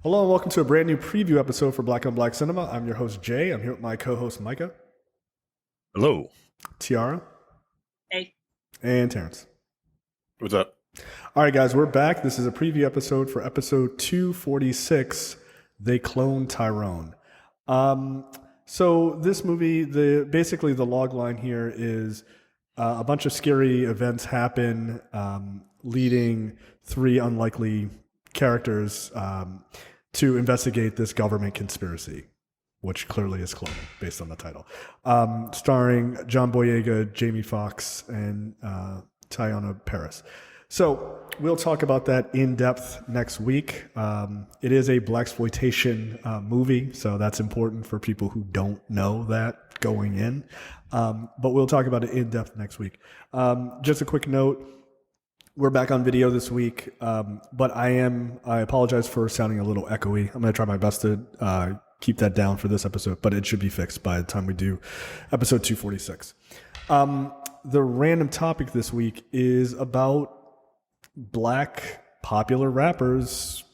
Hello and welcome to a brand new preview episode for Black on Black Cinema. I'm your host Jay. I'm here with my co-host Micah, Hello. Tiara, Hey. and Terrence. What's up? All right, guys, we're back. This is a preview episode for episode 246, They Cloned Tyrone. So this movie, basically the log line here is a bunch of scary events happen, leading three unlikely characters to investigate this government conspiracy, which clearly is cloning based on the title. Starring John Boyega, Jamie Foxx, and Teyonah Parris. So we'll talk about that in depth next week. It is a blaxploitation movie, so that's important for people who don't know that going in. But we'll talk about it in depth next week. Just a quick note. We're back on video this week, but I apologize for sounding a little echoey. I'm going to try my best to keep that down for this episode, but it should be fixed by the time we do episode 246. The random topic this week is about black popular rappers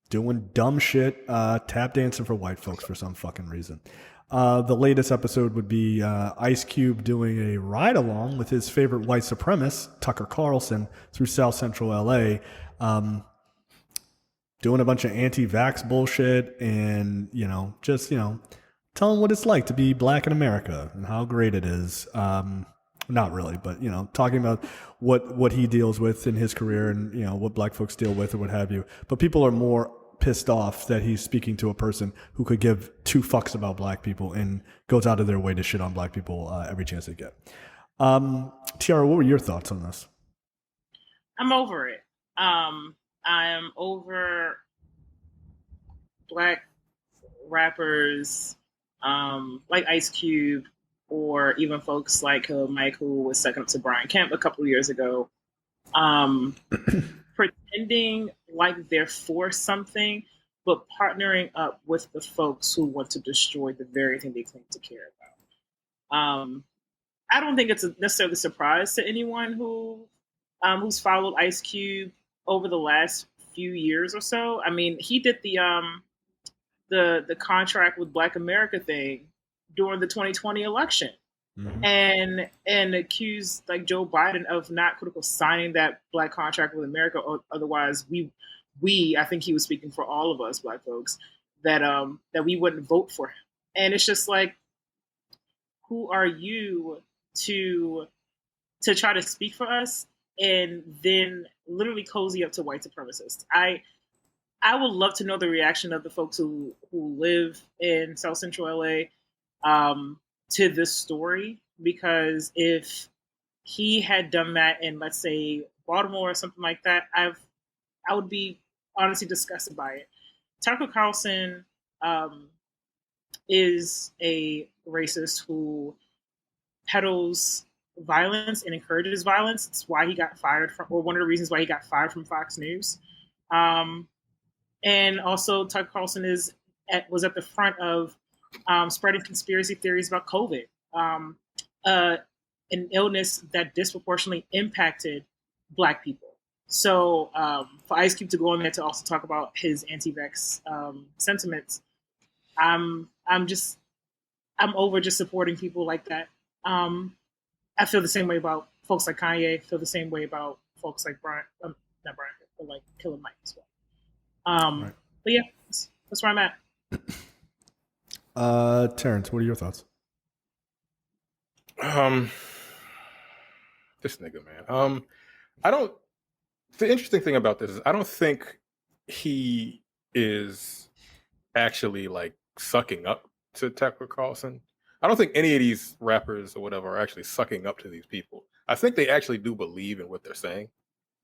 doing dumb shit, tap dancing for white folks for some fucking reason. The latest episode would be Ice Cube doing a ride along with his favorite white supremacist, Tucker Carlson, through South Central LA, doing a bunch of anti-vax bullshit and, just telling what it's like to be black in America and how great it is. Not really, but, talking about what he deals with in his career and, what black folks deal with or what have you. But people are more pissed off that he's speaking to a person who could give two fucks about black people and goes out of their way to shit on black people every chance they get. Tiara, what were your thoughts on this? I'm over it. I am over black rappers like Ice Cube or even folks like Mike, who was second up to Brian Kemp a couple of years ago, pretending like they're for something, but partnering up with the folks who want to destroy the very thing they claim to care about. I don't think it's necessarily a surprise to anyone who's followed Ice Cube over the last few years or so. I mean, he did the contract with Black America thing during the 2020 election. Mm-hmm. And accused like Joe Biden of not critical signing that black contract with America, or otherwise I think he was speaking for all of us black folks, that we wouldn't vote for him. And it's just like, who are you to try to speak for us and then literally cozy up to white supremacists? I would love to know the reaction of the folks who live in South Central LA to this story, because if he had done that in, let's say, Baltimore or something like that, I would be honestly disgusted by it. Tucker Carlson is a racist who peddles violence and encourages violence. It's why he got fired from, or one of the reasons why he got fired from Fox News. And also, Tucker Carlson was at the front of spreading conspiracy theories about COVID, an illness that disproportionately impacted Black people. So for Ice Cube to go on there to also talk about his anti-vax sentiments, I'm over just supporting people like that. I feel the same way about folks like Kanye. Feel the same way about folks like Brian, not Brian, but like Killer Mike as well. Right. But yeah, that's where I'm at. Terrence, what are your thoughts? This nigga, man. The interesting thing about this is I don't think he is actually like sucking up to Tucker Carlson. I don't think any of these rappers or whatever are actually sucking up to these people. I think they actually do believe in what they're saying.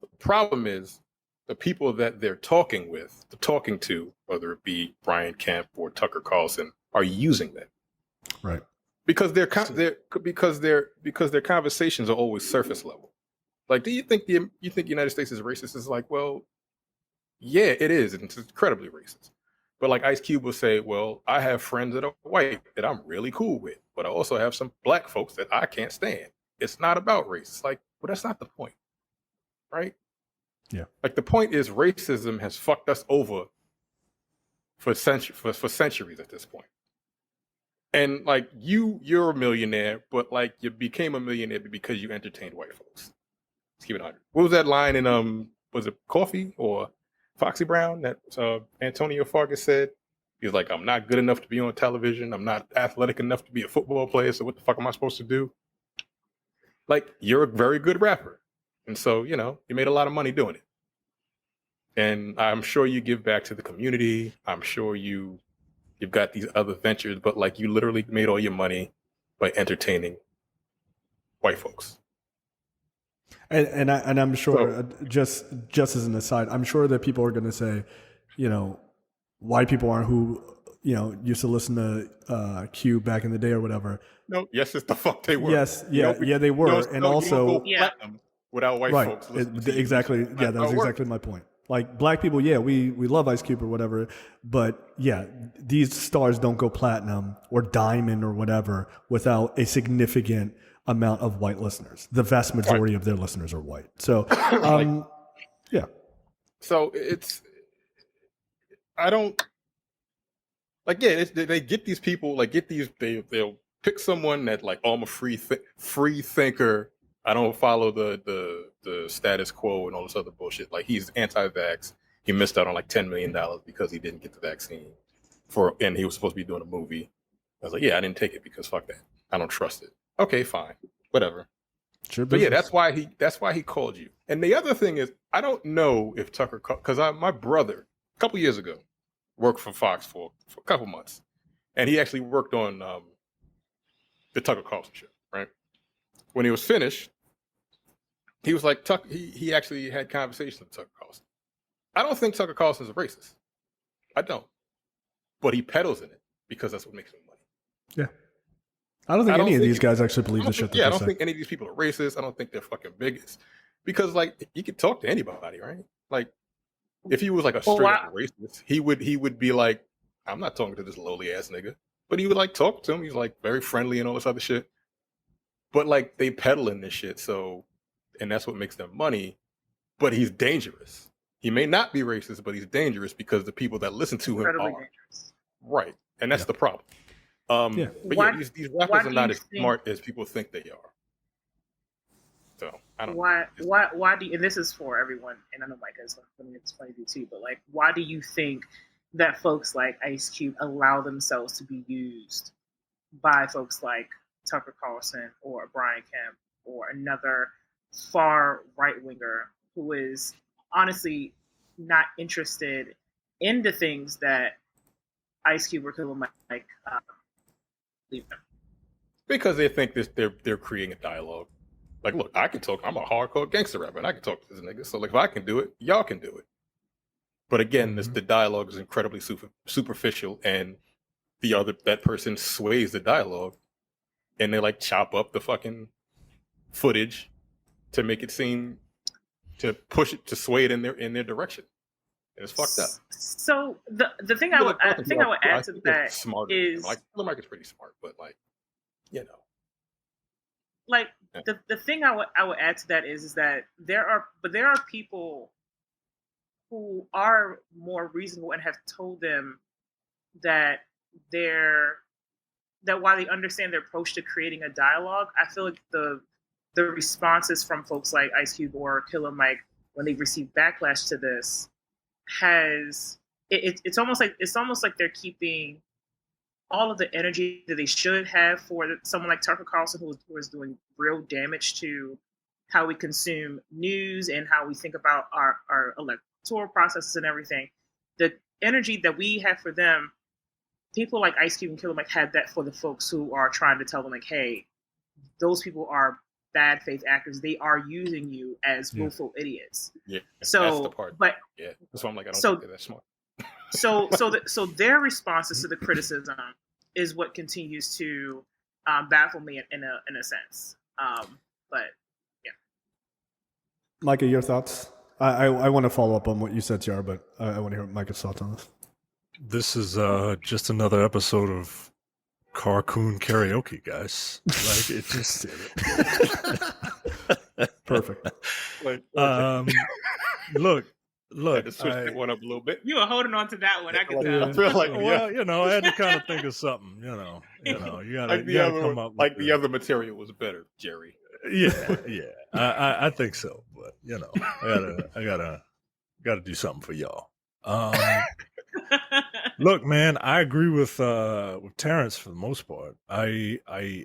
The problem is the people that they're talking to, whether it be Brian Kemp or Tucker Carlson, are using them. Right. Because their conversations are always surface level. Like, do you think the United States is racist? It's like, well, yeah, it is. It's incredibly racist. But like Ice Cube will say, well, I have friends that are white that I'm really cool with, but I also have some black folks that I can't stand. It's not about race. It's like, well, that's not the point, right? Yeah. Like the point is racism has fucked us over for centuries at this point. And like you're a millionaire, but like you became a millionaire because you entertained white folks. Let's keep it 100. What was that line in was it Coffee or Foxy Brown that Antonio Fargas said? He was like, I'm not good enough to be on television. I'm not athletic enough to be a football player. So what the fuck am I supposed to do? Like, you're a very good rapper. And so, you know, you made a lot of money doing it. And I'm sure you give back to the community. I'm sure you've got these other ventures, but like you literally made all your money by entertaining white folks. And I'm sure, just as an aside, I'm sure that people are going to say, you know, white people aren't who, you know, used to listen to Q back in the day or whatever. No, yes, it's the fuck they were. Yes, yeah, they were, and also without white folks. Exactly, yeah, that was exactly my point. Like black people, yeah, we love Ice Cube or whatever, but yeah, these stars don't go platinum or diamond or whatever without a significant amount of white listeners. The vast majority of their listeners are white. So, yeah. So I don't like. Yeah, they get these people. Like, they'll pick someone that like, oh, I'm a free thinker. I don't follow the status quo and all this other bullshit. Like, he's anti-vax. He missed out on like $10 million because he didn't get the vaccine and he was supposed to be doing a movie. I was like, yeah, I didn't take it because fuck that. I don't trust it. Okay, fine, whatever. Sure, but yeah, that's why he called you. And the other thing is, I don't know if Tucker, because my brother a couple years ago worked for Fox for a couple months, and he actually worked on the Tucker Carlson show. Right when he was finished, he was like, he actually had conversations with Tucker Carlson. I don't think Tucker Carlson is a racist. I don't, but he peddles in it because that's what makes him money. Yeah. I don't think any of these guys actually believe the shit that they say. I don't think any of these people are racist. I don't think they're fucking bigots. Because, like, you could talk to anybody, right? Like, if he was, like, a straight-up racist, he would be like, I'm not talking to this lowly-ass nigga. But he would, like, talk to him. He's, like, very friendly and all this other shit. But, like, they peddle in this shit, so... And that's what makes them money. But he's dangerous. He may not be racist, but he's dangerous because the people that listen to him are. Dangerous. Right. And that's the problem. But these rappers are not as smart as people think they are. So I don't know. Why do you, and this is for everyone, and I know Mike is it's funny too, but like, why do you think that folks like Ice Cube allow themselves to be used by folks like Tucker Carlson or Brian Kemp or another far right winger who is honestly not interested in the things that Ice Cube or Killer Mike leave them? Because they think they're creating a dialogue. Like, look, I can talk. I'm a hardcore gangster rapper, and I can talk to this nigga. So, like, if I can do it, y'all can do it. But again, the dialogue is incredibly superficial, and that person sways the dialogue, and they like chop up the fucking footage to make it seem to push it to sway it in their direction. And it's fucked up. So the thing I would add to that is like Killer Mike is pretty smart, but like, you know. Like the thing I would add to that is that there are people who are more reasonable and have told them that while they understand their approach to creating a dialogue, I feel like the responses from folks like Ice Cube or Killer Mike when they receive backlash to this it's almost like they're keeping all of the energy that they should have for someone like Tucker Carlson, who is doing real damage to how we consume news and how we think about our electoral processes and everything. The energy that we have for them, people like Ice Cube and Killer Mike had that for the folks who are trying to tell them, like, hey, those people are bad faith actors. They are using you as willful idiots. Yeah. So that's the part. But yeah, that's why I'm like, I don't think they're that smart. So their responses to the criticism is what continues to baffle me in a sense. But yeah, Micah, your thoughts? I want to follow up on what you said, Tiara, but I want to hear Micah's thoughts on this. This is just another episode of Carcoon Karaoke, guys. Like, it just perfect. Look, Had to look, switch that one up a little bit. You were holding on to that one. I could tell. I feel like well, I had to kind of think of something. You gotta like the other come one, up. like with the other material was better, Jerry. Yeah. I think so, but I gotta do something for y'all. Look, man, I agree with Terrence for the most part. I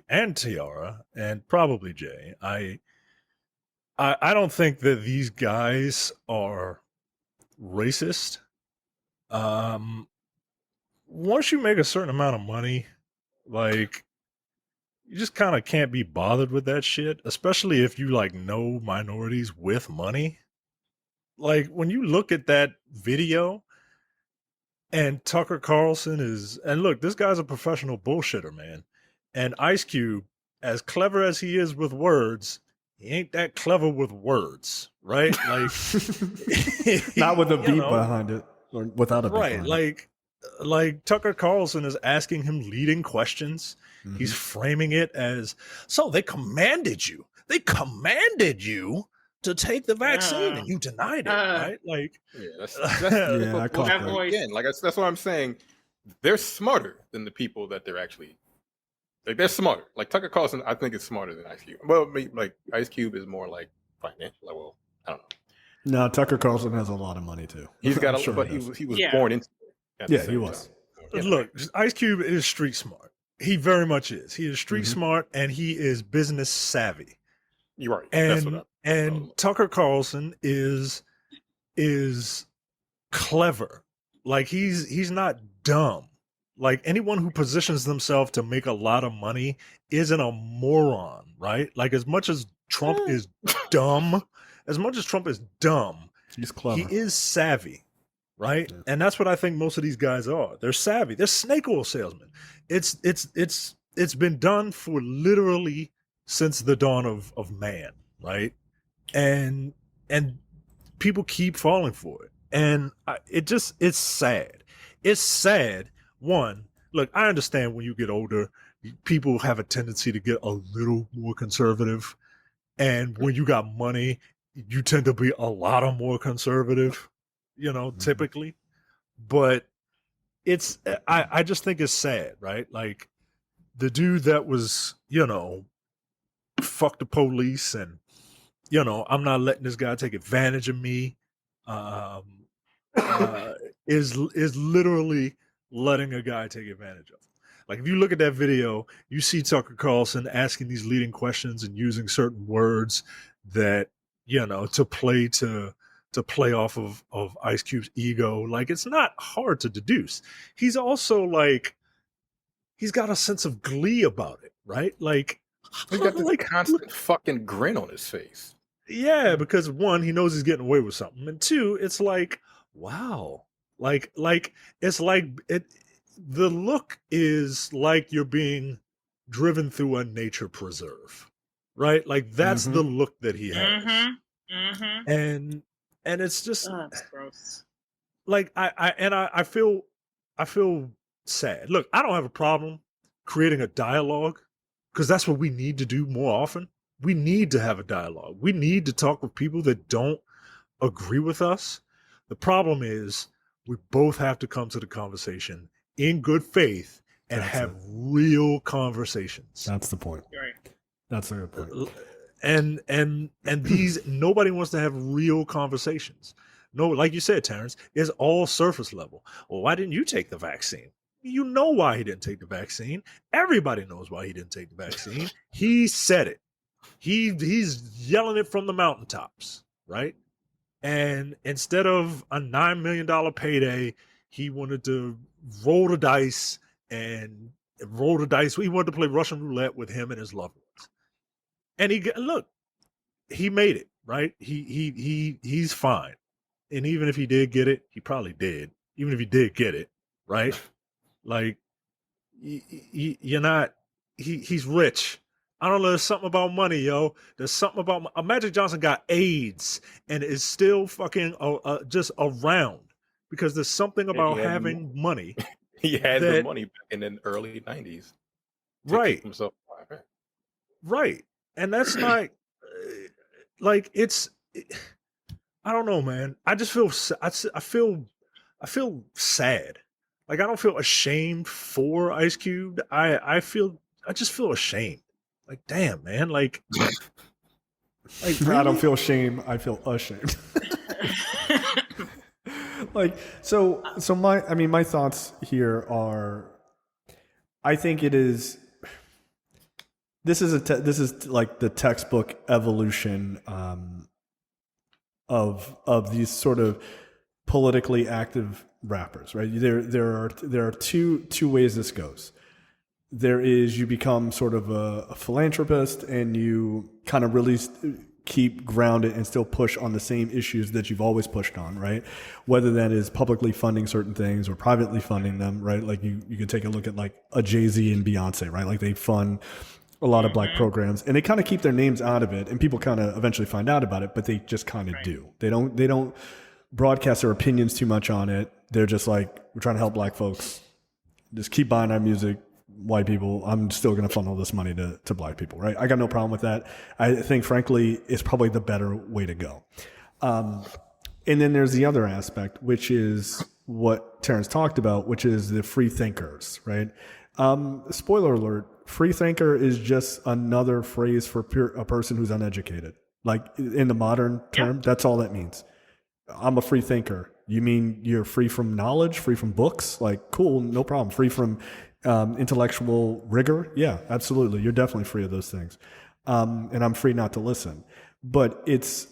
and Tiara and probably Jay. I don't think that these guys are racist. Once you make a certain amount of money, like you just kind of can't be bothered with that shit, especially if you like know minorities with money. Like when you look at that video and Tucker Carlson and look, this guy's a professional bullshitter, man. And Ice Cube, as clever as he is with words, he ain't that clever with words, right? Like, Not with a beat behind it, or without a beat right? Like Tucker Carlson is asking him leading questions. Mm-hmm. He's framing it as, so they commanded you to take the vaccine and you denied it, right? Like, that's again, like that's what I'm saying. They're smarter than the people that they're actually. Like they're smarter. Like Tucker Carlson, I think is smarter than Ice Cube. Well, like Ice Cube is more like financial. Like, well, I don't know. No, Tucker Carlson has a lot of money too. He's got sure but he was born into it. Yeah, he was. Look, Ice Cube is street smart. He very much is. He is street smart and he is business savvy. You're right. And Tucker Carlson is clever. Like he's not dumb. Like anyone who positions themselves to make a lot of money isn't a moron, right? Like as much as Trump is dumb, he's clever. He is savvy, right? Yeah. And that's what I think most of these guys are. They're savvy. They're snake oil salesmen. It's been done for literally since the dawn of man, right? And people keep falling for it. And it's sad. It's sad. One, look, I understand when you get older, people have a tendency to get a little more conservative. And when you got money, you tend to be a lot of more conservative, typically. But I just think it's sad, right? Like the dude that was, fuck the police and, I'm not letting this guy take advantage of me, is literally letting a guy take advantage of him. Like if you look at that video, you see Tucker Carlson asking these leading questions and using certain words that, to play off of Ice Cube's ego. Like it's not hard to deduce. He's also like, he's got a sense of glee about it, right? Like he's got this constant fucking grin on his face. Yeah, because one, he knows he's getting away with something. And two, it's like, wow. Like it's like the look is like you're being driven through a nature preserve, right? Like that's the look that he has, and it's just that's gross. Like I feel sad. Look, I don't have a problem creating a dialogue because that's what we need to do more often. We need to have a dialogue. We need to talk with people that don't agree with us. The problem is we both have to come to the conversation in good faith and have real conversations. That's the point. Right. That's a good point. And these nobody wants to have real conversations. No, like you said, Terrence, it's all surface level. Well, why didn't you take the vaccine? You know why he didn't take the vaccine. Everybody knows why he didn't take the vaccine. He said it. He's yelling it from the mountaintops, right? And instead of a $9 million payday, he wanted to roll the dice. He wanted to play Russian roulette with him and his loved ones. And he made it, right? He's fine. And even if he did get it, he probably did. Even if he did get it, right? Like, you're not. He's rich. I don't know. There's something about money, yo. There's something about Magic Johnson got AIDS and is still fucking just around because there's something about having money. He had the money back in the early 90s. Right. Himself. Right. And that's not like I don't know, man. I just feel I feel sad. Like I don't feel ashamed for Ice Cube. I just feel ashamed. Like damn, man. Like really? I don't feel shame. I feel ashamed. Like so my thoughts here are, I think it is. This is like the textbook evolution of these sort of politically active rappers, right? There are two ways this goes. There is, you become sort of a philanthropist and you kind of really keep grounded and still push on the same issues that you've always pushed on, right? Whether that is publicly funding certain things or privately funding them, right? Like you can take a look at like a Jay-Z and Beyonce, right? Like they fund a lot of black programs and they kind of keep their names out of it and people kind of eventually find out about it, but they just kind of do. They don't broadcast their opinions too much on it. They're just like, we're trying to help black folks. Just keep buying our music. White people, I'm still going to funnel this money to black people, right? I got no problem with that. I think, frankly, it's probably the better way to go. And then there's the other aspect, which is what Terrence talked about, which is the free thinkers, right? Spoiler alert, free thinker is just another phrase for a person who's uneducated. Like in the modern term, that's all that means. I'm a free thinker. You mean you're free from knowledge, free from books? Like, cool, no problem. Free from intellectual rigor? Yeah, absolutely. You're definitely free of those things. And I'm free not to listen. But it's,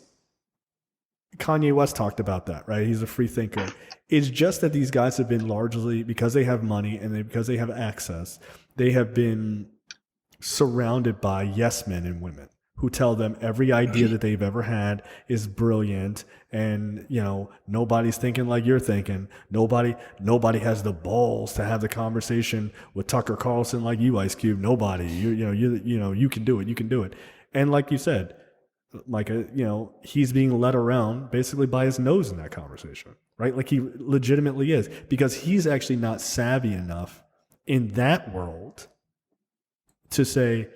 Kanye West talked about that, right? He's a free thinker. It's just that these guys have been largely, because they have money and because they have access, they have been surrounded by yes men and women who tell them every idea that they've ever had is brilliant, and nobody's thinking like you're thinking. Nobody has the balls to have the conversation with Tucker Carlson like you, Ice Cube. Nobody. You can do it. You can do it. And like you said, like he's being led around basically by his nose in that conversation, right? Like he legitimately is, because he's actually not savvy enough in that world to say,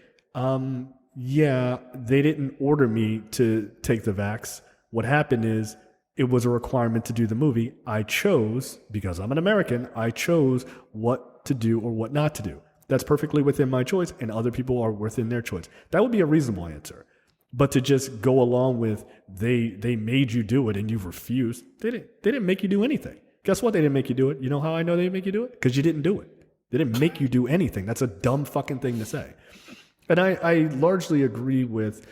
yeah, they didn't order me to take the vax. What happened is it was a requirement to do the movie. I chose, because I'm an American, I chose what to do or what not to do. That's perfectly within my choice, and other people are within their choice. That would be a reasonable answer. But to just go along with they made you do it and you've refused, they didn't make you do anything. Guess what? They didn't make you do it. You know how I know they didn't make you do it? Because you didn't do it. They didn't make you do anything. That's a dumb fucking thing to say. And I largely agree with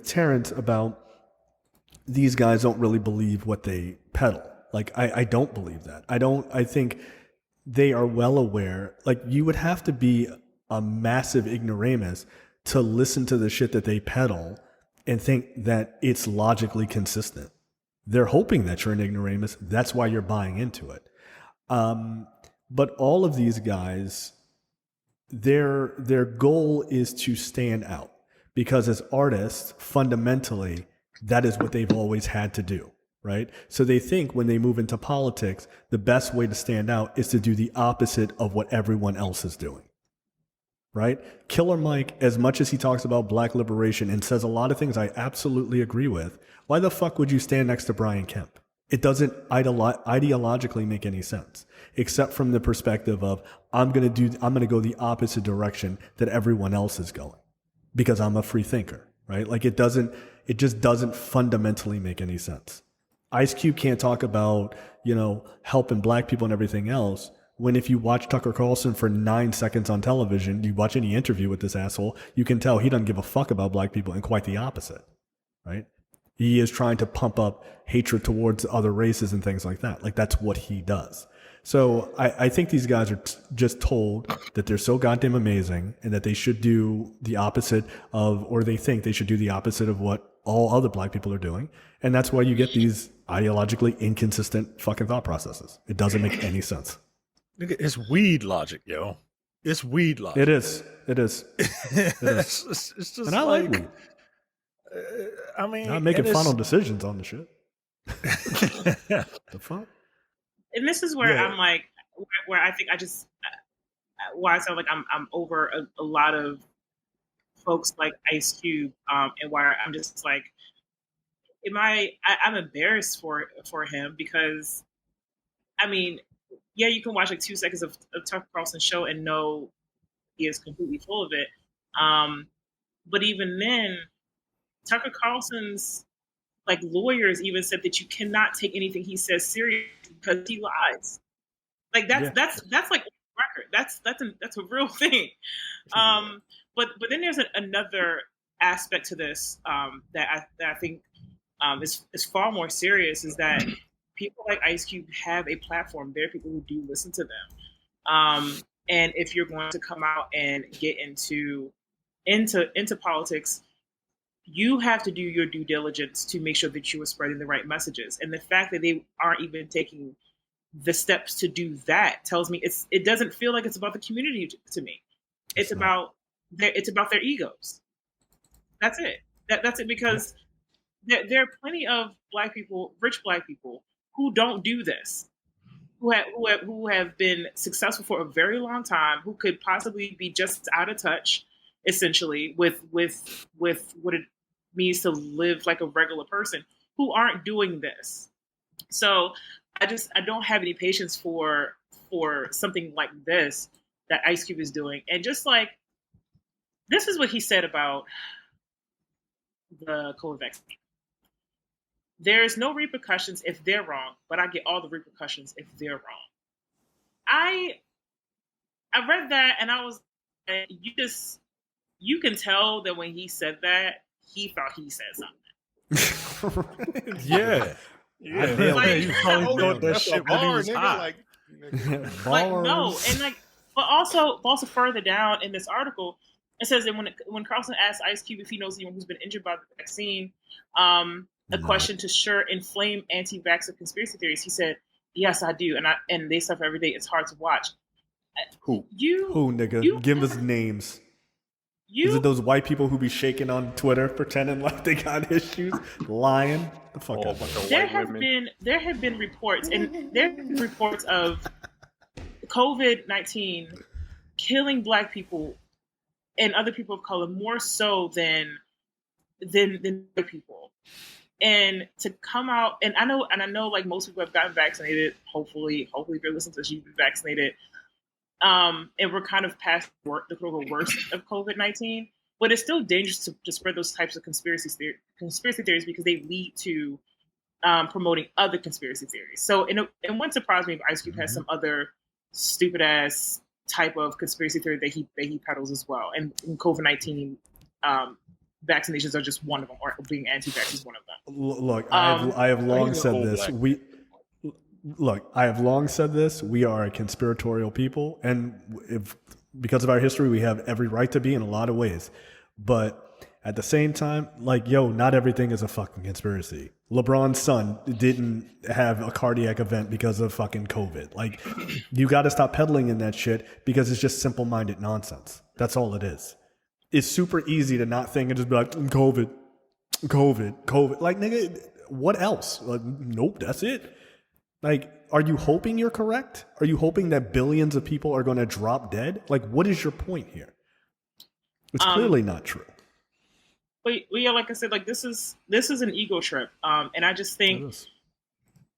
Terrence about these guys don't really believe what they peddle. Like I don't believe that. I think they are well aware. Like you would have to be a massive ignoramus to listen to the shit that they peddle and think that it's logically consistent. They're hoping that you're an ignoramus. That's why you're buying into it. But all of these guys, their goal is to stand out, because as artists, fundamentally, that is what they've always had to do, right? So they think when they move into politics, the best way to stand out is to do the opposite of what everyone else is doing, right? Killer Mike, as much as he talks about black liberation and says a lot of things I absolutely agree with, why the fuck would you stand next to Brian Kemp? It doesn't ideologically make any sense, except from the perspective of I'm going to go the opposite direction that everyone else is going, because I'm a free thinker, right? Like it just doesn't fundamentally make any sense. Ice Cube can't talk about, helping black people and everything else, when if you watch Tucker Carlson for 9 seconds on television, you watch any interview with this asshole, you can tell he doesn't give a fuck about black people, and quite the opposite, right? He is trying to pump up hatred towards other races and things like that. Like that's what he does. So I think these guys are just told that they're so goddamn amazing and that they should do the opposite of, or they think they should do the opposite of what all other black people are doing. And that's why you get these ideologically inconsistent fucking thought processes. It doesn't make any sense. Nigga, it's weed logic, yo. It's weed logic. It is. It's just and I like weed. I mean, not making final decisions on the shit. The fuck? And this is where I'm like, where I think why I sound like I'm over a lot of folks like Ice Cube, and why I'm just like, I'm embarrassed for him because, I mean, yeah, you can watch like 2 seconds of Tucker Carlson's show and know he is completely full of it. But even then, Tucker Carlson's like lawyers even said that you cannot take anything he says seriously because he lies. Like that's like record. That's a real thing. But then there's another aspect to this that I think is far more serious, is that people like Ice Cube have a platform. There are people who do listen to them. And if you're going to come out and get into politics, you have to do your due diligence to make sure that you are spreading the right messages. And the fact that they aren't even taking the steps to do that tells me it doesn't feel like it's about the community to me. It's about their egos. That's it. That's it, because there are plenty of Black people, rich Black people, who don't do this, who have been successful for a very long time, who could possibly be just out of touch, essentially, with what it means to live like a regular person, who aren't doing this. So I don't have any patience for something like this that Ice Cube is doing. And just like, this is what he said about the COVID vaccine. There's no repercussions if they're wrong, but I get all the repercussions if they're wrong. I read that and I was, you can tell that when he said that, he thought he said something. Yeah. Like, you probably thought that shit when he was hot. Like, no, and like, but also further down in this article, it says that when Carlson asked Ice Cube if he knows anyone who's been injured by the vaccine, a question to sure inflame anti-vaxxer conspiracy theories, he said, "Yes, I do, and they suffer every day. It's hard to watch." Who, nigga? Give us names. Is it those white people who be shaking on Twitter pretending like they got issues, lying? The fuck out. There have been reports, and there have been reports of COVID-19 killing Black people and other people of color more so than white people. And to come out, and I know like most people have gotten vaccinated. Hopefully if you're listening to this, you've been vaccinated. And we're kind of past the worst of COVID-19, but it's still dangerous to spread those types of conspiracy theories because they lead to promoting other conspiracy theories. So it wouldn't surprise me if Ice Cube has some other stupid ass type of conspiracy theory that he peddles as well. And COVID-19 vaccinations are just one of them, or being anti-vax is one of them. Look, I have long said this. I have long said this. We are a conspiratorial people, and because of our history, we have every right to be in a lot of ways. But at the same time, like, not everything is a fucking conspiracy. LeBron's son didn't have a cardiac event because of fucking COVID. Like, you got to stop peddling in that shit because it's just simple-minded nonsense. That's all it is. It's super easy to not think and just be like, COVID. Like, nigga, what else? Like, nope, that's it. Like, are you hoping you're correct? Are you hoping that billions of people are going to drop dead? Like, what is your point here? It's clearly not true. But yeah, like I said, like this is an ego trip. And I just think,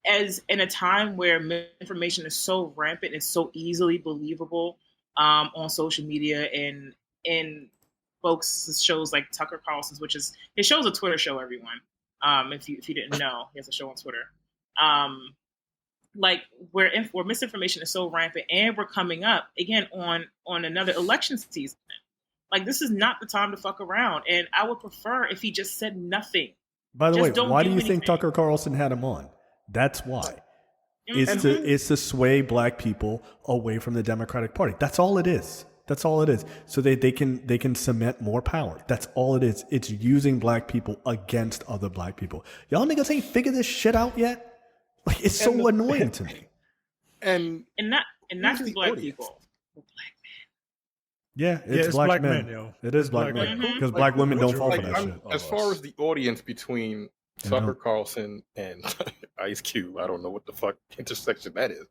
as in a time where information is so rampant, it's so easily believable on social media and in folks' shows like Tucker Carlson's, which is his show's a Twitter show. Everyone, if you didn't know, he has a show on Twitter. Like where misinformation is so rampant, and we're coming up again on another election season. Like, this is not the time to fuck around, and I would prefer if he just said nothing. By the way, why do you think Tucker Carlson had him on? That's why. It's to sway Black people away from the Democratic Party. That's all it is. That's all it is. So they can cement more power. That's all it is. It's using Black people against other Black people. Y'all niggas ain't figured this shit out yet. Like, it's so annoying to me. And not just Black people, but Black men. Yeah, it's Black men. Yo. It is Black men because Black women don't fall for that shit. As far as the audience between Tucker Carlson and Ice Cube, I don't know what the fuck intersection that is,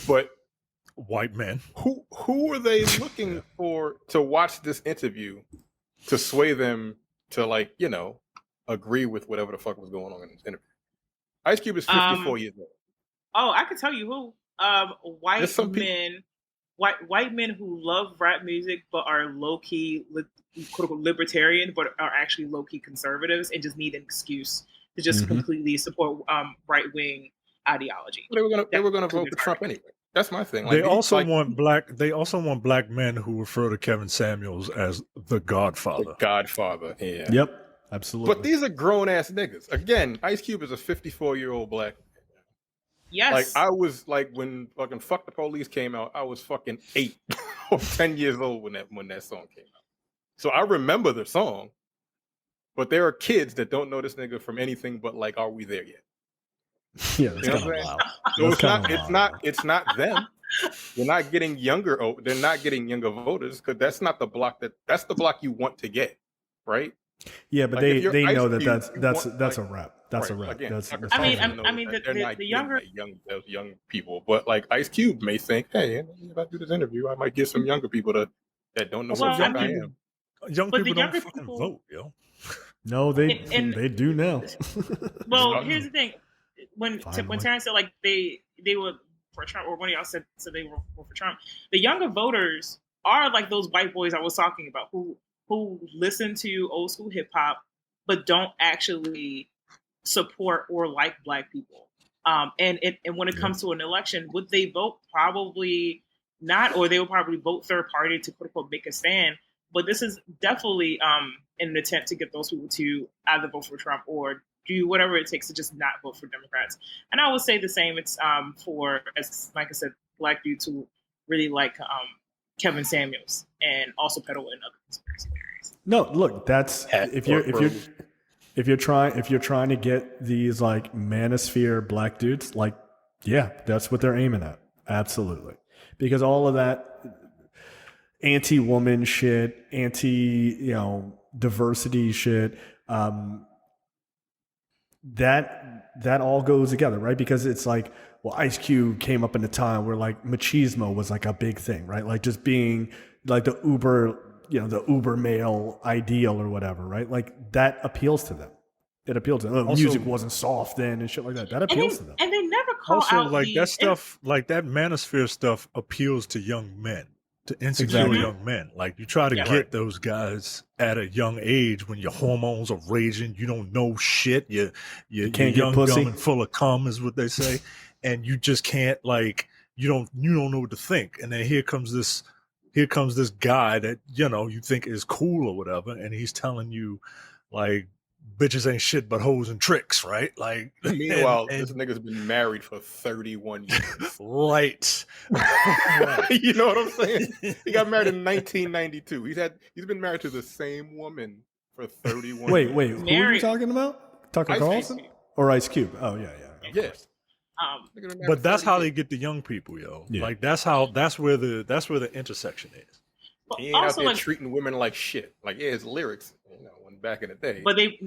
but white men. Who are they looking for to watch this interview to sway them to, like, agree with whatever the fuck was going on in this interview. Ice Cube is 54 years old. Oh, I can tell you who. White There's some men, white men who love rap music but are low key, quote unquote, libertarian, but are actually low key conservatives and just need an excuse to just completely support right wing ideology. They were gonna vote for Trump anyway. That's my thing. Like, they also want black men who refer to Kevin Samuels as the Godfather. The Godfather. Yeah. Yep. Absolutely. But these are grown ass niggas. Again, Ice Cube is a 54-year-old black. Yes. Like, I was like, when fucking Fuck the Police came out, I was fucking 8 or 10 years old when that song came out. So I remember the song, but there are kids that don't know this nigga from anything but like, are we there yet? Yeah, that's kind of wild. So it's not them. They're not getting younger. They're not getting younger voters because that's not the block that's the block you want to get, right? Yeah, but like, they know Cube, that's a rap. That's right, a rap. again, That's, Tucker I mean, Carlson I mean, knows that they're not the younger those young people, but like Ice Cube may think, hey, if I do this interview, I might get some younger people that don't know what the fuck I am. Young But people the don't younger fucking people- vote, yo. No, they do now. Well, here's the thing: when Finally. Terrence said like they were for Trump, or one of y'all said they were for Trump, the younger voters are like those white boys I was talking about who listen to old school hip hop but don't actually support or like black people. And when it comes to an election, would they vote? Probably not, or they will probably vote third party to quote unquote make a stand. But this is definitely in an attempt to get those people to either vote for Trump or do whatever it takes to just not vote for Democrats. And I would say the same. It's for, as like I said, black dudes who really like Kevin Samuels and also peddle in other conspiracy theories. No, look, that's if you're trying to get these like manosphere black dudes, like, yeah, that's what they're aiming at. Absolutely. Because all of that anti-woman shit, diversity shit, that all goes together, right? Because it's like, well, Ice Cube came up in a time where like machismo was like a big thing, right? Like just being like the uber male ideal or whatever, right? Like that appeals to them. It appeals to them. Music wasn't soft then and shit like that. That appeals to them. And they never call Also, out like that stuff, like that manosphere stuff appeals to young men, to insecure young men. Like you try to get those guys at a young age when your hormones are raging, you don't know shit, you're can't young, get pussy. dumb, and full of cum is what they say, and you just can't you don't know what to think. And then here comes this guy that you think is cool or whatever, and he's telling you like bitches ain't shit but hoes and tricks, right? Like, meanwhile, this nigga's been married for 31 years. Right. You know what I'm saying? He got married in 1992. He's been married to the same woman for 31 years. Wait, who are you talking about? Tucker Carlson or Ice Cube? Oh yeah. Yes. But that's how they get the young people, yo. Yeah. Like that's where the intersection is. He ain't out there treating women like shit. Like, his lyrics, when back in the day. But they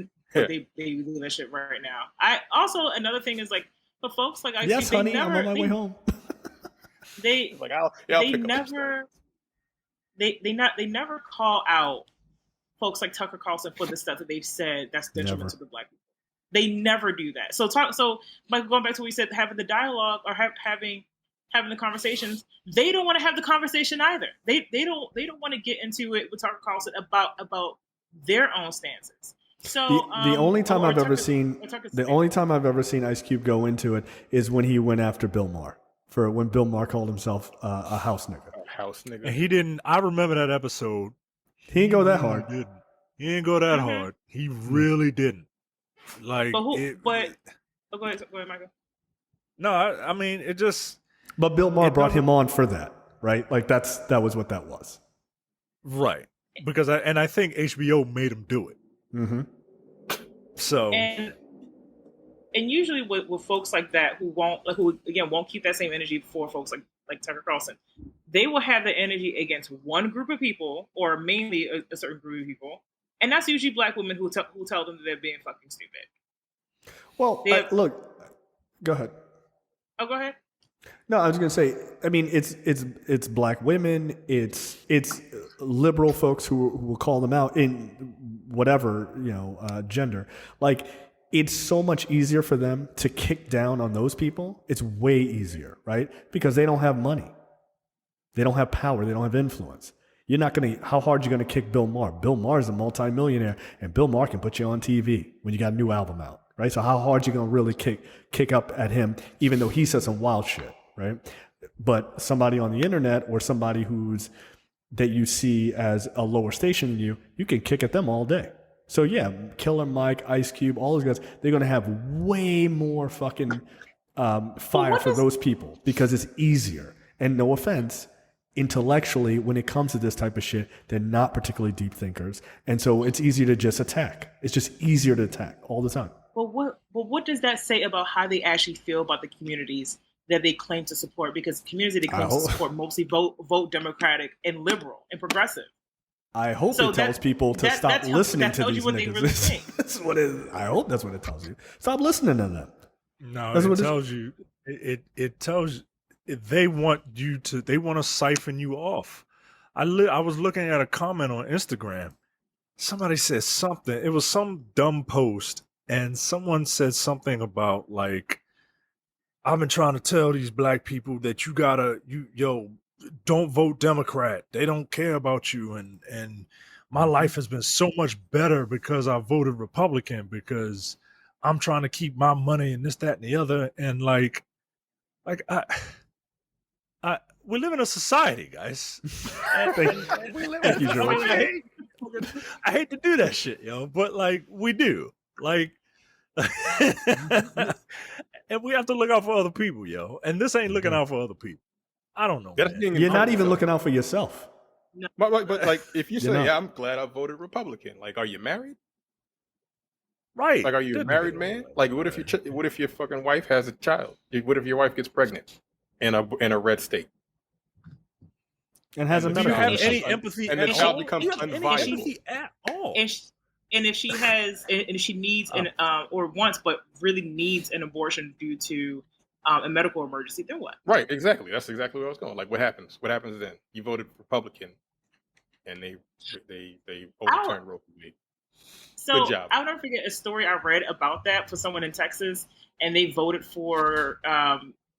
do that shit right now. I also, another thing is like, for folks like I yes, see, honey, I'm on my way home. They like, they never call out folks like Tucker Carlson for the stuff that they've said that's detrimental to the black people. They never do that. So like going back to what we said, having the dialogue or having the conversations, they don't want to have the conversation either. They don't want to get into it with Tucker Carlson about their own stances. So the only time I've ever seen Ice Cube go into it is when he went after Bill Maher when Bill Maher called himself a house nigga. A house nigga. And he didn't. I remember that episode. He didn't go that hard. He didn't go that hard. He really didn't. Like, go ahead, Michael. No, I mean it just. But Bill Maher brought him on for that, right? Like that was what that was, right? Because I think HBO made him do it. Mm-hmm. So and usually with folks like that who won't keep that same energy for folks like Tucker Carlson, they will have the energy against one group of people or mainly a certain group of people, and that's usually black women who tell them that they're being fucking stupid. Well, look, go ahead. Oh, go ahead. No, I was going to say, I mean, it's black women, it's liberal folks who will call them out, and whatever, gender. Like, it's so much easier for them to kick down on those people. It's way easier, right? Because they don't have money. They don't have power. They don't have influence. You're not going to, how hard are you going to kick Bill Maher? Bill Maher is a multimillionaire, and Bill Maher can put you on TV when you got a new album out, right? So how hard are you going to really kick up at him, even though he says some wild shit, right? But somebody on the internet or somebody that you see as a lower station than you can kick at them all day. So yeah, Killer Mike, Ice Cube, all those guys, they're going to have way more fucking fire for those people because it's easier. And no offense, intellectually, when it comes to this type of shit, they're not particularly deep thinkers. And so it's easier to just attack. It's just easier to attack all the time. But what does that say about how they actually feel about the communities that they claim to support? Because communities they claim to support mostly vote Democratic and liberal and progressive. I hope it tells people to stop listening to these niggas. Really think. That's what I hope that's what it tells you. Stop listening to them. No, it tells you. It tells they want to siphon you off. I was looking at a comment on Instagram. Somebody said something. It was some dumb post, and someone said something about like, I've been trying to tell these black people that don't vote Democrat. They don't care about you. And my life has been so much better because I voted Republican because I'm trying to keep my money and this, that, and the other. And like we live in a society, guys. I hate to do that shit, but like we do. Like and we have to look out for other people, and this ain't looking out for other people. I don't know. You're not even looking out for yourself. No. But like, if you say, "Yeah, I'm glad I voted Republican," like, are you married? Right. Like, are you a married man? Like, what if your fucking wife has a child? What if your wife gets pregnant in a red state and has a medical? Do you have any empathy? And the child becomes unviable. At all? And if she has, and if she needs or wants, but really needs an abortion due to a medical emergency, then what? Right, exactly. That's exactly where I was going. Like, what happens? What happens then? You voted Republican, and they overturned Roe v. Wade. So good job. I'll never forget a story I read about that for someone in Texas, and they voted for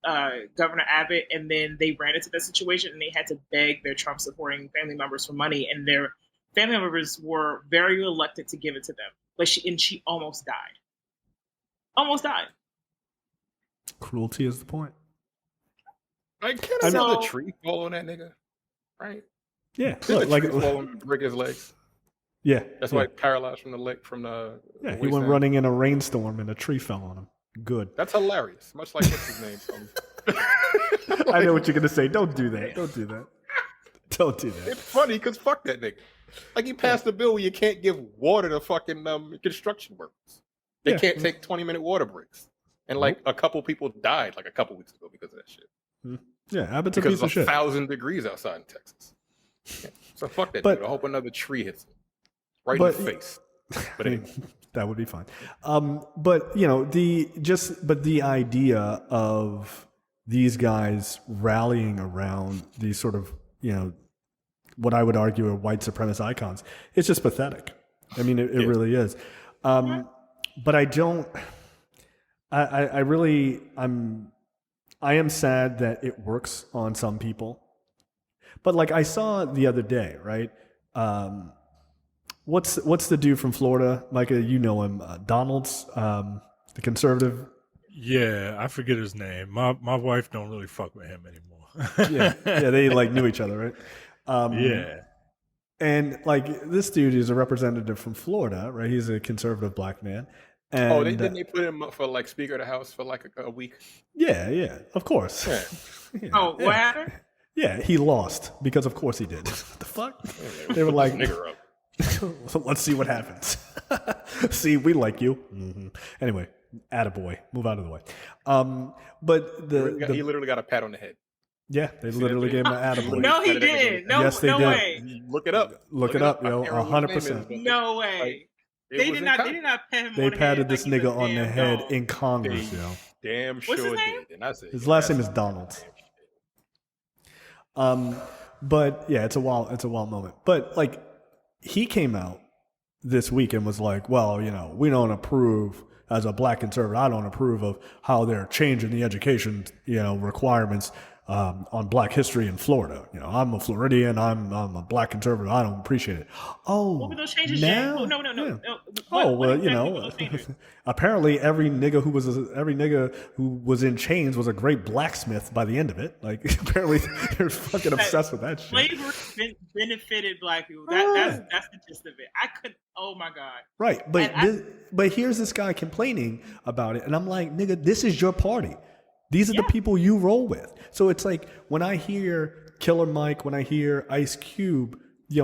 Governor Abbott, and then they ran into that situation, and they had to beg their Trump-supporting family members for money, and their family members were very reluctant to give it to them. But she almost died. Almost died. Cruelty is the point. Like, can't another tree fall on that nigga? Right? Yeah. Look, like fall and break his legs. Yeah. That's why he's paralyzed from the leg Yeah, he went running in a rainstorm and a tree fell on him. Good. That's hilarious. Much like what's his name? I know what you're gonna say. Don't do that. Don't do that. Don't do that. It's funny because fuck that nigga. Like, he passed a bill where you can't give water to fucking construction workers. They can't take 20-minute water breaks. And like a couple people died like a couple weeks ago because of that shit. Yeah, Abbott's a piece of shit. Because it's 1,000 degrees outside in Texas. Yeah. So fuck that dude. I hope another tree hits him. Right in the face. But anyway. That would be fine. But the idea of these guys rallying around these sort of, what I would argue are white supremacist icons, it's just pathetic. I mean, it really is. But I don't. I am sad that it works on some people. But like I saw the other day, right? What's the dude from Florida, Micah? You know him, Donald's, the conservative. Yeah, I forget his name. My wife don't really fuck with him anymore. yeah, they like knew each other, right? Yeah. And like this dude is a representative from Florida, right? He's a conservative black man. And, didn't they put him up for like Speaker of the House for like a week? Yeah, of course. Yeah. What happened? Yeah, he lost because of course he did. What the fuck? They were like, nigger up. So let's see what happens. See, we like you. Mm-hmm. Anyway, attaboy. Move out of the way. But he literally got a pat on the head. Yeah, they literally gave him an attaboy. No, he didn't. No, yes, they no did. way. Look it up. Look it up, yo. 100%. No way. They did not pat him on the head. They patted this nigga on the head in Congress, yo. Damn sure What's his name? did. And I said, his last name is Donald. But yeah, it's a wild moment. But like, he came out this week and was like, well, we don't approve, as a black conservative, I don't approve of how they're changing the education, requirements on black history in Florida. I'm a Floridian. I'm a black conservative. I don't appreciate it. Oh, what were those changes? now? No. Yeah. What exactly were those changes? Apparently every nigga who was in chains was a great blacksmith by the end of it. Like, apparently they're fucking obsessed with that shit. Slavery benefited black people. That's the gist of it. I could. Oh my god. Right, but here's this guy complaining about it, and I'm like, nigga, this is your party. These are the people you roll with. So it's like when I hear Killer Mike, when I hear Ice Cube,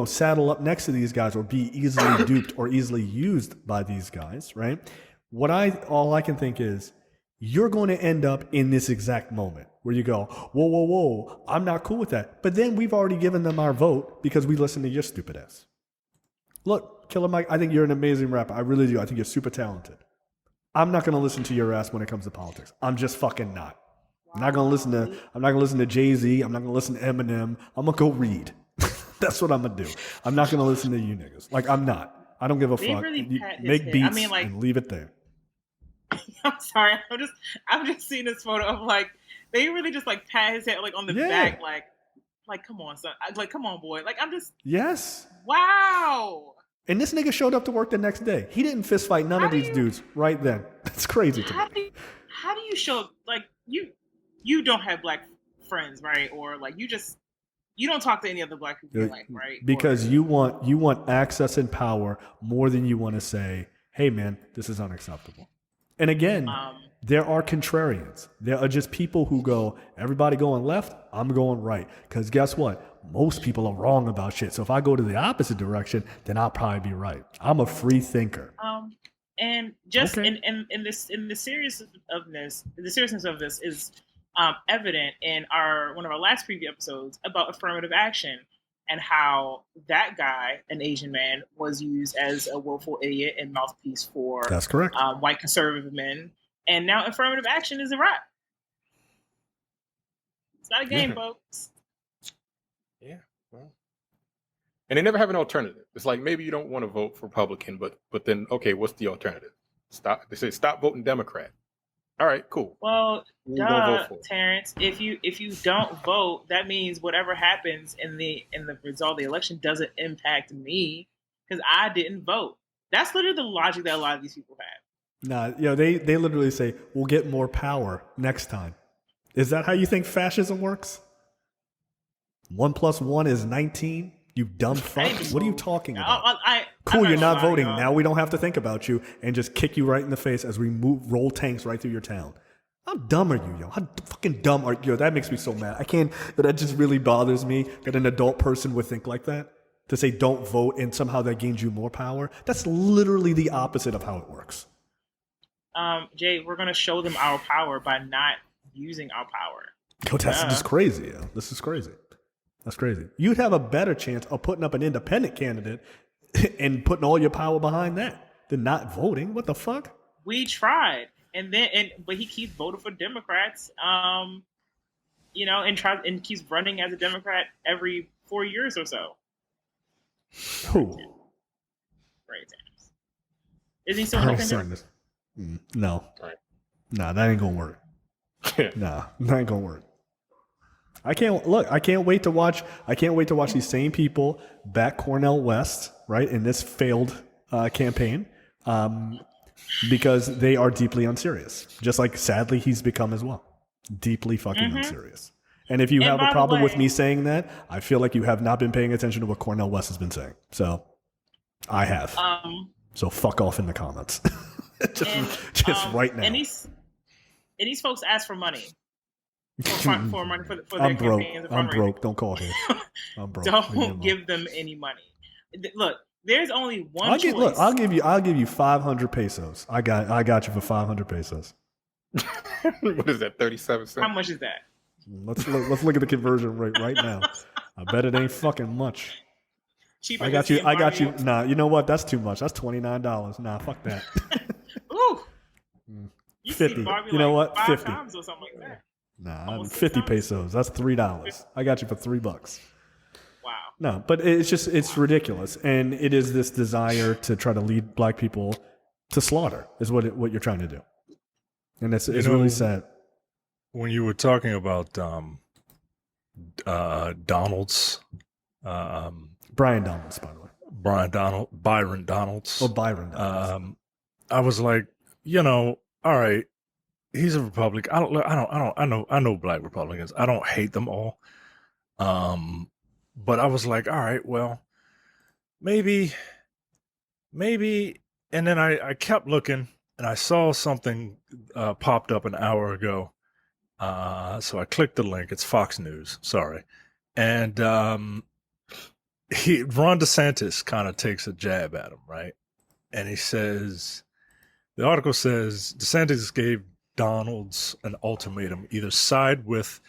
saddle up next to these guys or be easily duped or easily used by these guys, right? All I can think is, you're going to end up in this exact moment where you go, whoa, I'm not cool with that. But then we've already given them our vote because we listened to your stupid ass. Look, Killer Mike, I think you're an amazing rapper. I really do. I think you're super talented. I'm not going to listen to your ass when it comes to politics. I'm just fucking not. I'm not going to listen to Jay-Z. I'm not going to listen to Eminem. I'm going to go read. That's what I'm going to do. I'm not going to listen to you niggas. Like, I'm not. I don't give a fuck. Really make beats and leave it there. I'm sorry. I'm just seeing this photo of like, they really just like pat his head like on the back. Like, come on, son. Like, come on, boy. Like, I'm just. Yes. Wow. And this nigga showed up to work the next day. He didn't fist fight none of these dudes right then. That's crazy to me. How do you show, like, you don't have black friends, right? Or like you don't talk to any other black people in life, right? Because you want access and power more than you want to say, hey man, this is unacceptable. And again, there are contrarians. There are just people who go, everybody going left, I'm going right. Because guess what? Most people are wrong about shit. So if I go to the opposite direction, then I'll probably be right. I'm a free thinker. And just in the seriousness of this is evident in one of our last preview episodes about affirmative action and how that guy, an Asian man, was used as a willful idiot and mouthpiece for that's correct white conservative men. And now affirmative action is a wrap. It's not a game, folks. Yeah. Well. And they never have an alternative. It's like, maybe you don't want to vote for Republican, but then, okay, what's the alternative? They say stop voting Democrat. All right, cool. Well, Terrence, if you don't vote, that means whatever happens in the result of the election doesn't impact me because I didn't vote. That's literally the logic that a lot of these people have. Nah, they literally say, we'll get more power next time. Is that how you think fascism works? 1 + 1 is 19? You dumb fuck. What are you talking about? Cool, you're not voting. Now we don't have to think about you and just kick you right in the face as we roll tanks right through your town. How dumb are you, yo? How fucking dumb are you? Yo, that makes me so mad. That just really bothers me that an adult person would think like that. To say don't vote and somehow that gains you more power. That's literally the opposite of how it works. Jay, we're going to show them our power by not using our power. Yo, that's just crazy, yo. This is crazy. That's crazy. You'd have a better chance of putting up an independent candidate and putting all your power behind that than not voting. What the fuck? We tried, but he keeps voting for Democrats. And keeps running as a Democrat every 4 years or so. Who? Bernie Sanders. Isn't he still independent? No. Right. Nah, that ain't gonna work. Nah, that ain't gonna work. I can't wait to watch these same people back Cornel West, right, in this failed campaign, because they are deeply unserious. Just like sadly he's become as well. Deeply fucking unserious. And if you have a problem with me saying that, I feel like you have not been paying attention to what Cornel West has been saying. So I have. So fuck off in the comments. just right now. And these folks ask for money. For money for their I'm broke. campaigns. I'm broke. Don't call here. I'm broke. Don't give them any money. Look, there's only one choice. Look, I'll give you 500 pesos. I got you for 500 pesos. What is that? 37 cents. How much is that? Let's look at the conversion rate right now. I bet it ain't fucking much. Cheaper I got you. Nah, you know what? That's too much. That's $29. Nah, fuck that. Ooh. 50. You know what? 50 times or something like that. Nah, 50 pesos. That's $3. I got you for $3. Wow. No, but it's ridiculous. And it is this desire to try to lead black people to slaughter is what you're trying to do. And it's really sad. When you were talking about Donald's, Brian Donalds, by the way. Byron Donalds. Oh, Byron Donalds. I was like, all right, he's a Republican. I know black Republicans. I don't hate them all. But I was like, all right, well, maybe, and then I kept looking and I saw something popped up an hour ago. So I clicked the link. It's Fox News. Sorry. And Ron DeSantis kind of takes a jab at him, right? And he says, the article says, DeSantis gave Donalds an ultimatum, either side with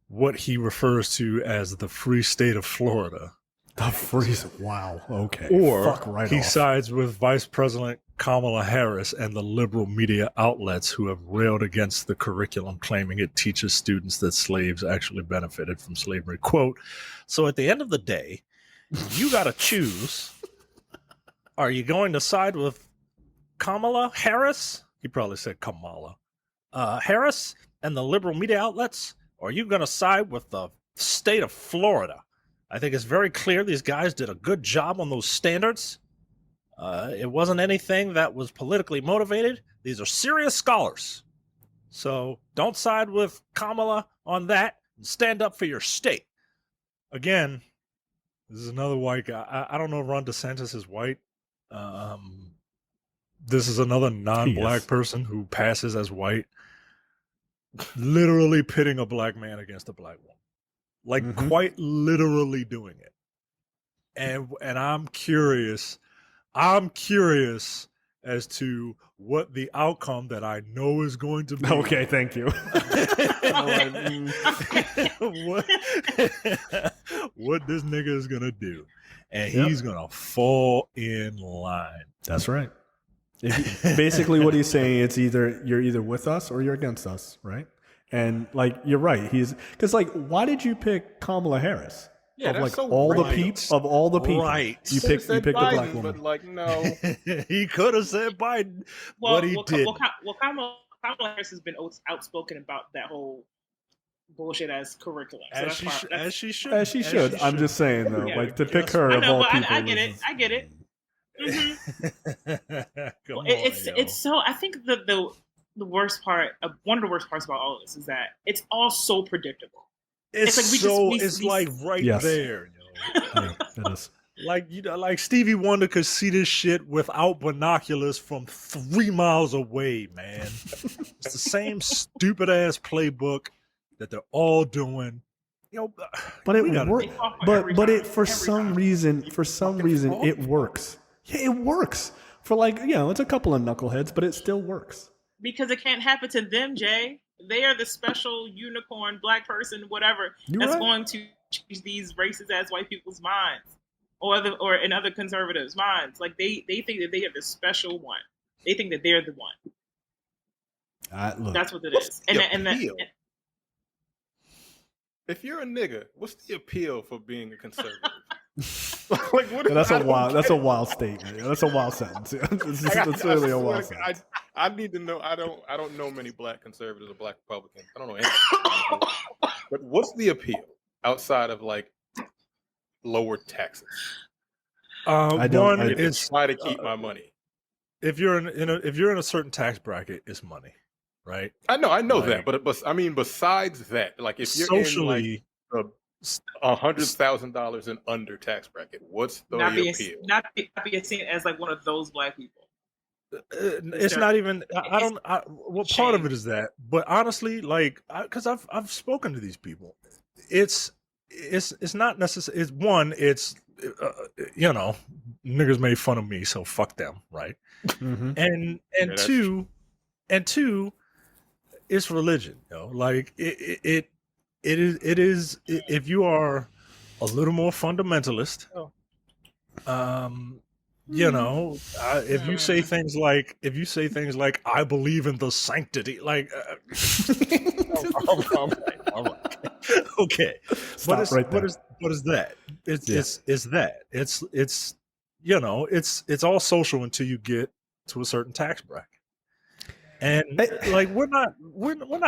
what he refers to as the free state of Florida. The free, wow, okay. Or Fuck right he off. sides with Vice President Kamala Harris and the liberal media outlets who have railed against the curriculum, claiming it teaches students that slaves actually benefited from slavery. Quote, so at the end of the day, you got to choose. Are you going to side with Kamala Harris? He probably said Kamala. Harris and the liberal media outlets? Or are you going to side with the state of Florida? I think it's very clear these guys did a good job on those standards. It wasn't anything that was politically motivated. These are serious scholars. So don't side with Kamala on that. And stand up for your state. Again, this is another white guy. I don't know if Ron DeSantis is white. This is another non-black person who passes as white. Literally pitting a black man against a black woman. Like quite literally doing it. And I'm curious as to what the outcome that I know is going to be. Okay, thank you. what this nigga is gonna do. And he's gonna fall in line. That's right. Basically what he's saying, it's you're either with us or you're against us, right? And like you're right, because like why did you pick Kamala Harris? Yeah, of that's like so all right. the people, Right. You picked the Biden, black woman. but like no, he could have said Biden, Well, but he did. Kamala Harris has been outspoken about that whole bullshit as curriculum. So As she should. As she should. I'm just saying though, Yeah. like to pick her I of know, all but people. I get it. I get it. Come It's so. I think the worst part, one of the worst parts about all of this is that it's all so predictable. It's like right Yes. there. Yeah, it is. Like like Stevie Wonder could see this shit without binoculars from 3 miles away, man. It's the same stupid ass playbook that they're all doing. But it works. But it for Every some time. reason it works. Yeah, it works for like it's a couple of knuckleheads, but it still works. Because it can't happen to them, Jay. They are the special unicorn, black person, whatever, You're that's right. going to change these racist ass white people's minds, or in other conservatives' minds. Like they think that they are the special one. They think that they're the one. Look, That's what it is. if you're a nigga, what's the appeal for being a conservative? Like, what that's a wild statement. That's a wild sentence. It's really a wild sentence. I need to know. I don't know many black conservatives or black Republicans. I don't know any. But what's the appeal outside of like lower taxes? It's Try to keep my money. if you're in a certain tax bracket, it's money, right? I know Like- that, but I mean, besides that, like if you're Socially, in like $100,000 and under tax bracket, what's the appeal? not being seen as like one of those black people. it's not even. Well, part of it is that, but honestly, like, because I've spoken to these people, it's not necessary. It's one, it's niggas made fun of me, so fuck them, right? Mhm. And that's two, it's religion, like it is if you are a little more fundamentalist, if you say things like I believe in the sanctity, like all right. Okay, Stop right there. what is that? It's Yeah. it's that. It's you know, it's all social until you get to a certain tax bracket. And like we're not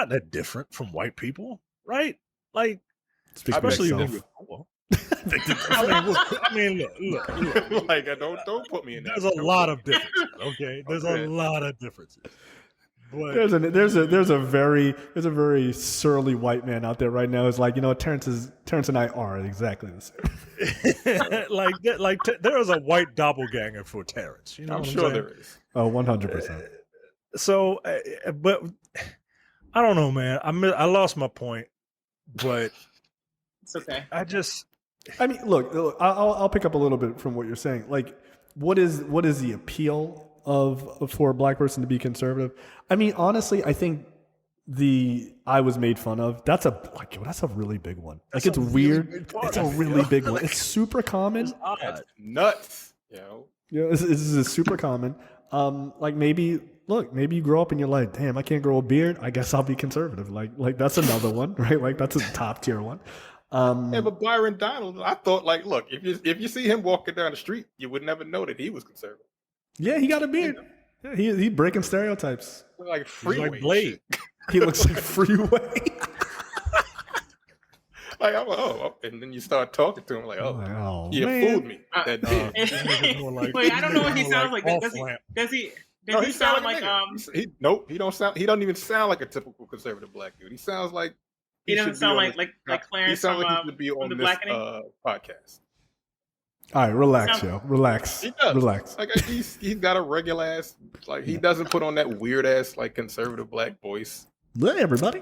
that different from white people, right? Like Speak for especially yourself. well, I mean, look. Like, don't put me in that. There's a Don't lot put of differences. Okay, there's a lot of differences. But There's a very surly white man out there right now. Who's like, Terrence and I are exactly the same. there is a white doppelganger for Terrence. You know, I'm what sure saying? there is. Oh, 100%. So, but I don't know, man. I lost my point, but It's okay. I mean, look, I'll pick up a little bit from what you're saying. Like, what is the appeal for a black person to be conservative? I mean, honestly, I think I was made fun of. That's a really big one. Like, it's weird. It's a really big one. It's super common. That's nuts. This is super common. Like maybe you grow up and you're like, damn, I can't grow a beard. I guess I'll be conservative. Like that's another one, right? Like that's a top tier one. Yeah, but Byron Donald, I thought, like, look, if you see him walking down the street, you would never know that he was conservative. Yeah, he got a beard. Yeah, he breaking stereotypes. Like Freeway. Like Blade. He looks like Freeway. Like, I'm like, oh, and then you start talking to him, like, oh you man. fooled me. That did. Wait, I don't know what he sounds like. Does he sound like He don't even sound like a typical conservative black dude. He sounds like he doesn't sound like Clarence he sounds from, like he should be on the this Blackening? Podcast. All right, relax, yo. Relax. He does. Relax. Like he's got a regular ass, like he doesn't put on that weird ass like conservative black voice. Hey, everybody.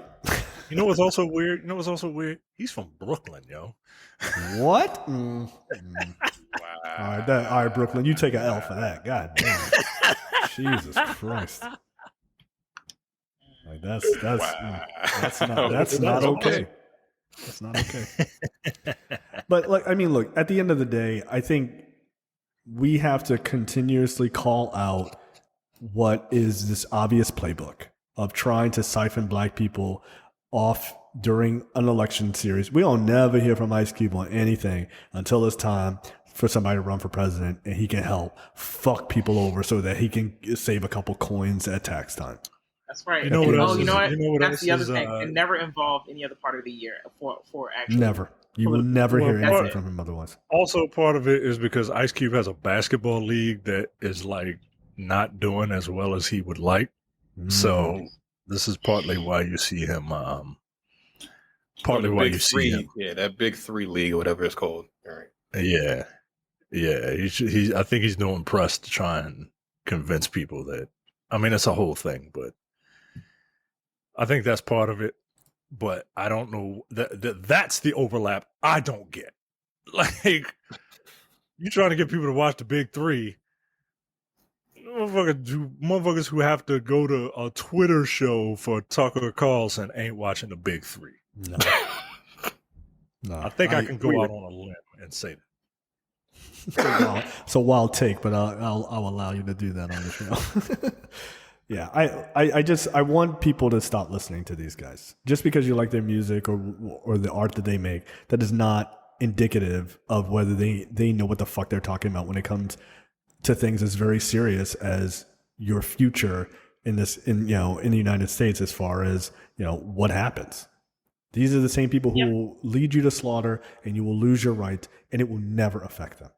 You know what's also weird? He's from Brooklyn, yo. What? Wow. All right, Brooklyn, you take an L for that. God damn. Jesus Christ. Like that's not okay. That's not okay. But like, I mean, look, at the end of the day, I think we have to continuously call out what is this obvious playbook of trying to siphon black people off during an election series. We'll never hear from Ice Cube on anything until it's time for somebody to run for president and he can help fuck people over so that he can save a couple coins at tax time. That's right. You know what else? That's the other thing. It never involved any other part of the year for actually. Never. You will never hear anything from him otherwise. Also, part of it is because Ice Cube has a basketball league that is like not doing as well as he would like. So this is partly why you see him. Partly why you see him. Yeah, that Big 3 league or whatever it's called. All right. Yeah. I think he's doing press to try and convince people that. I mean, it's a whole thing, but I think that's part of it. But I don't know that's the overlap I don't get. Like, you trying to get people to watch the Big 3. Motherfuckers who have to go to a Twitter show for Tucker Carlson ain't watching the Big 3. No. I think I can go out on a limb and say that. It's a wild take, but I'll allow you to do that on the show. Yeah, I want people to stop listening to these guys. Just because you like their music or the art that they make, that is not indicative of whether they know what the fuck they're talking about when it comes to things as very serious as your future in the United States, as far as what happens. These are the same people who will lead you to slaughter, and you will lose your rights, and it will never affect them.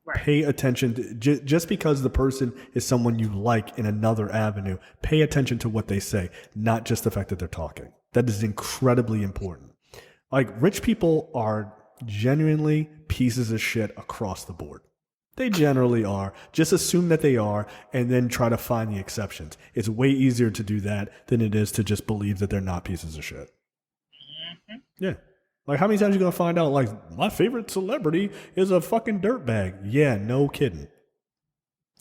Right. Pay attention to, just because the person is someone you like in another avenue. Pay attention to what they say, not just the fact that they're talking. That is incredibly important. Like, rich people are genuinely pieces of shit across the board. They generally are. Just assume that they are and then try to find the exceptions. It's way easier to do that than it is to just believe that they're not pieces of shit. Mm-hmm. Yeah. Like, how many times are you going to find out, like, my favorite celebrity is a fucking dirtbag? Yeah, no kidding.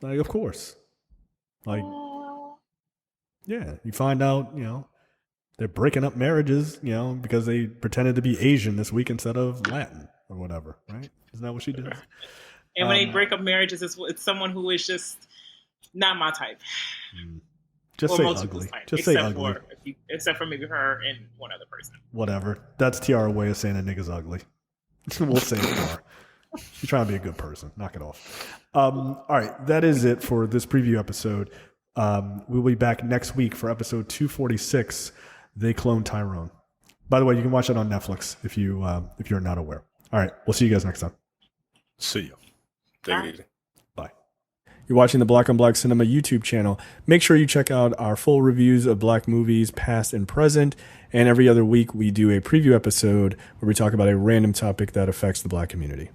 Like, of course. Like, yeah, you find out, they're breaking up marriages, because they pretended to be Asian this week instead of Latin or whatever, right? Isn't that what she did? And when they break up marriages, it's someone who is just not my type. Just Well, say most people ugly. fight, Just say except ugly. except for maybe her and one other person. Whatever. That's Tiara way of saying a nigga's ugly. We'll say it for her. She's trying to be a good person. Knock it off. All right. That is it for this preview episode. We'll be back next week for episode 246, They Cloned Tyrone. By the way, you can watch it on Netflix if you're not aware. All right. We'll see you guys next time. See you. Take it easy. Bye. You're watching the Black on Black Cinema YouTube channel. Make sure you check out our full reviews of Black movies, past and present. And every other week, we do a preview episode where we talk about a random topic that affects the Black community.